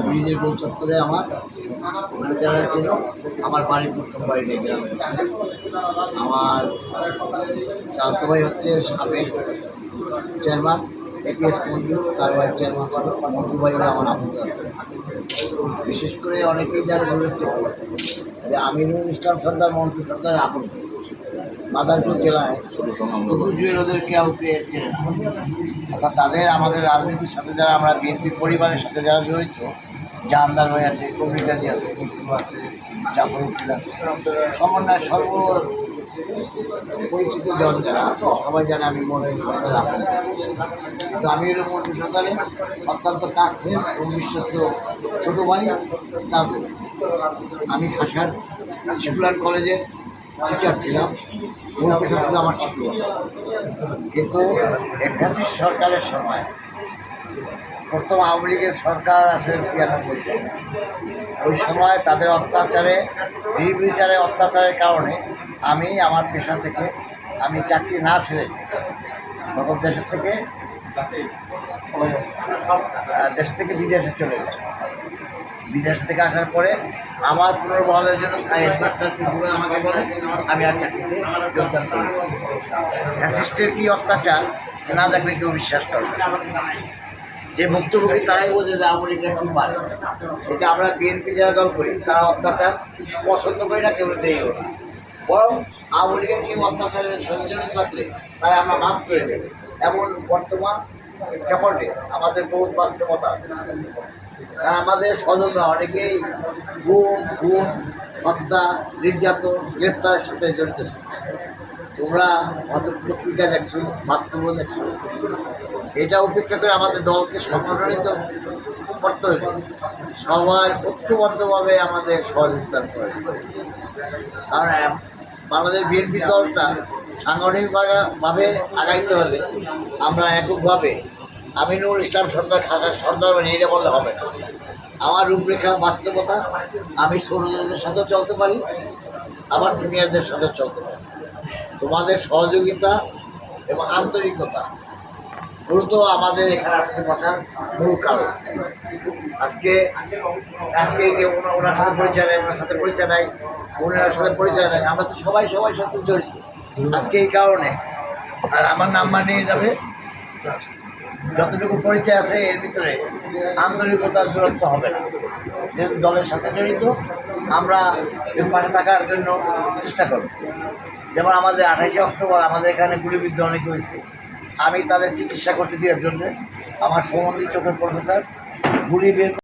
ব্রিজের গোল চত্বরে আমার যারা ছিল আমার বাড়ির প্রথম বাড়ি নেই গ্রামে। আমার চাচাতো ভাই হচ্ছে সাবেক চেয়ারম্যান এপিএস মঞ্জু, তার ভাই চেয়ারম্যান ছিল মঞ্জু ভাই হলো আমার আপন চাচা। বিশেষ করে অনেকেই যারা ধরেছে যে আমিনুল ইসলাম সর্দার মন্টু সর্দার আপন মাদারপুর জেলায় তবু জুয়েল ওদের কাউকে চেনে না। অর্থাৎ তাদের আমাদের রাজনীতির সাথে যারা আমরা বিএনপি পরিবারের সাথে যারা জড়িত, জাহানদার ভাই আছে, কবির গাজী আছে, কুটু আছে, জাফর উকিল আছে, সমন্বয় সর্ব পরিচিত জন যারা আছে সবাই জানে আমি মন্টু সর্দার আপন। কিন্তু আমি হলো মন্টু সর্দারে অত্যন্ত কাছের এবং বিশ্বস্ত ছোটো ভাই চাঁদু। আমি খাসার স্কুল অ্যান্ড কলেজের টিচার ছিলাম, মূল পেশা ছিল আমার শিক্ষকতা। কিন্তু ৮১ সরকারের সময় প্রথম আওয়ামী লীগের সরকার আসলে ৯৬ সালে, ওই সময় তাদের অত্যাচারে নির্বিচারে অত্যাচারের কারণে আমি আমার পেশা থেকে আমি চাকরি না ছেড়ে তখন দেশ থেকে বিদেশে চলে যাই। বিদেশ থেকে আসার পরে আমার পুনর্বহালের জন্য সাহেব মাস্টার প্রিন্সিপাল আমাকে বলে আমি আর চাকরিতে যোগদান করি। অ্যাসিস্টের কী অত্যাচার না দেখলে কেউ বিশ্বাস করবে। যে ভুক্তভোগী তারাই বোঝে যে আওয়ামী লীগের কী পারে। সেটা আমরা বিএনপি যারা দল করি তারা অত্যাচার পছন্দ করি না, কেউ দেয়ও না। বরং আওয়ামী লীগের কেউ অত্যাচারের সংযোজন থাকলে তারা আমরা মাফ করে দেবে, এমন বর্তমান প্রেক্ষাপটে আমাদের বহুত বাস্তবতা আছে। আমাদের স্বজনরা অনেকেই গুম খুন হত্যা নির্যাতন গ্রেপ্তারের সাথে জড়িত। তোমরা হয়তো পত্রিকা দেখছো, বাস্তবও দেখছো। এটা উপেক্ষা করে আমাদের দলকে সংগঠনিত করতে হইল সবাই ঐক্যবদ্ধভাবে আমাদের সহযোগিতা করে। কারণ বাংলাদেশ বিএনপি দলটা সাংগঠনিকভাবে আগাইতে হলে আমরা এককভাবে আমিনুল ইসলাম সর্দার খাসার সর্দার এটা বললে হবে না। আমার রূপরেখা বাস্তবতা, আমি ছোটদের সাথেও চলতে পারি, আবার সিনিয়রদের সাথেও চলতে পারি। তোমাদের সহযোগিতা এবং আন্তরিকতা মূলত আমাদের এখানে আজকে বসার মূল কারণ। আজকে এই যে ওনার সাথে পরিচয় নেই, ওনার সাথে পরিচয় নাই, ওনার সাথে পরিচয় নাই, আমরা তো সবাই সাথে জড়িত আজকে এই কারণে। আর আমার নাম্বার নিয়ে যাবে, যতটুকু পরিচয় আছে এর ভিতরে আন্তরিকতার দূরত্ব হবে না। যেহেতু দলের সাথে জড়িত আমরা পাশে থাকার জন্য চেষ্টা করব। যেমন আমাদের ২৮শে অক্টোবর আমাদের এখানে গুলিবিদ্ধ অনেকে হয়েছে, আমি তাদের চিকিৎসা করতে দেওয়ার জন্য আমার সম্বন্ধী চোখের প্রফেসর গুলি বের